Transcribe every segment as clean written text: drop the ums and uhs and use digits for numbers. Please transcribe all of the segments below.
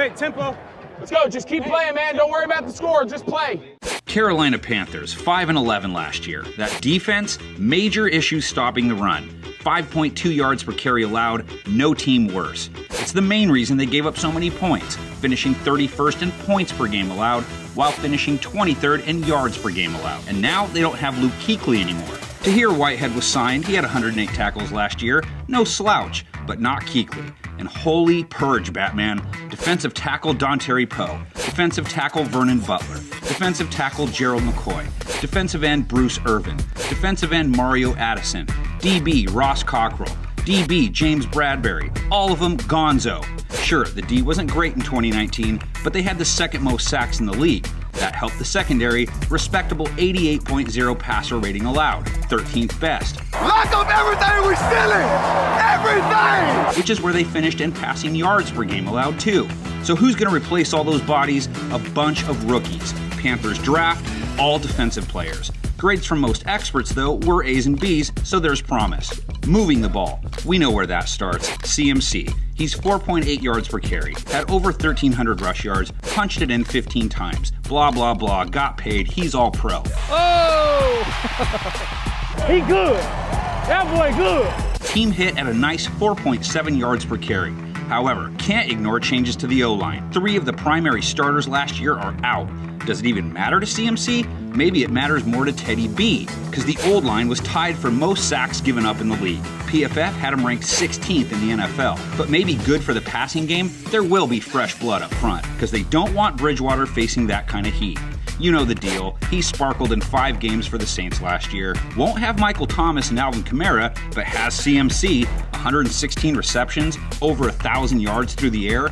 right, tempo. Let's go. Just keep playing, man. Don't worry about the score. Just play. Carolina Panthers, 5-11 last year. That defense, major issues stopping the run. 5.2 yards per carry allowed, no team worse. It's the main reason they gave up so many points, finishing 31st in points per game allowed, while finishing 23rd in yards per game allowed. And now they don't have Luke Kuechly anymore. Tahir Whitehead was signed, he had 108 tackles last year, no slouch, but not Kuechly. And holy purge, Batman. Defensive tackle Dontari Poe, defensive tackle Vernon Butler, defensive tackle Gerald McCoy, defensive end Bruce Irvin, defensive end Mario Addison, DB Ross Cockrell, DB James Bradberry, all of them gonzo. Sure, the D wasn't great in 2019, but they had the second most sacks in the league. That helped the secondary, respectable 88.0 passer rating allowed, 13th best. Lock up everything we're stealing! Everything! Which is where they finished in passing yards per game allowed too. So who's going to replace all those bodies? A bunch of rookies. Panthers draft, all defensive players. Grades from most experts, though, were A's and B's, so there's promise. Moving the ball. We know where that starts. CMC. He's 4.8 yards per carry, had over 1,300 rush yards, punched it in 15 times. Blah, blah, blah, got paid, he's all pro. Oh! He good. That boy good. Team hit at a nice 4.7 yards per carry. However, can't ignore changes to the O-line. 3 of the primary starters last year are out. Does it even matter to CMC? Maybe it matters more to Teddy B, because the old line was tied for most sacks given up in the league. PFF had him ranked 16th in the NFL. But maybe good for the passing game, there will be fresh blood up front, because they don't want Bridgewater facing that kind of heat. You know the deal. He sparkled in 5 games for the Saints last year. Won't have Michael Thomas and Alvin Kamara, but has CMC, 116 receptions, over 1,000 yards through the air.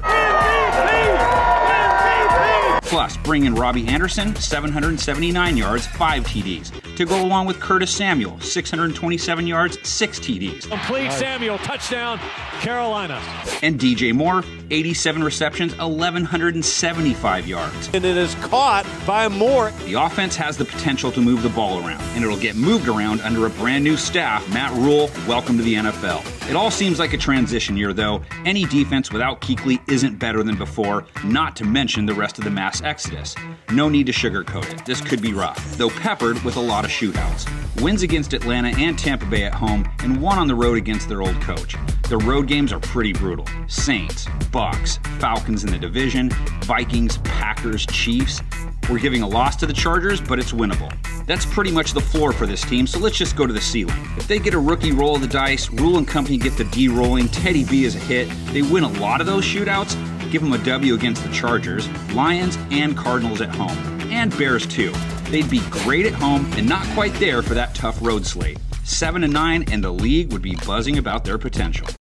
Plus, bring in Robbie Anderson, 779 yards, 5 TDs. To go along with Curtis Samuel, 627 yards, 6 TDs. Complete Samuel, touchdown, Carolina. And DJ Moore, 87 receptions, 1,175 yards. And it is caught by Moore. The offense has the potential to move the ball around, and it'll get moved around under a brand new staff. Matt Rule, welcome to the NFL. It all seems like a transition year, though. Any defense without Kuechly isn't better than before, not to mention the rest of the mass exodus. No need to sugarcoat it. This could be rough, though peppered with a lot of shootouts. Wins against Atlanta and Tampa Bay at home, and 1 on the road against their old coach. The road games are pretty brutal. Saints, Bucks, Falcons in the division, Vikings, Packers, Chiefs. We're giving a loss to the Chargers, but it's winnable. That's pretty much the floor for this team, so let's just go to the ceiling. If they get a rookie roll of the dice, Rule and company get the D rolling, Teddy B is a hit, they win a lot of those shootouts, give them a W against the Chargers, Lions, and Cardinals at home. And Bears too. They'd be great at home and not quite there for that tough road slate. 7-9 and the league would be buzzing about their potential.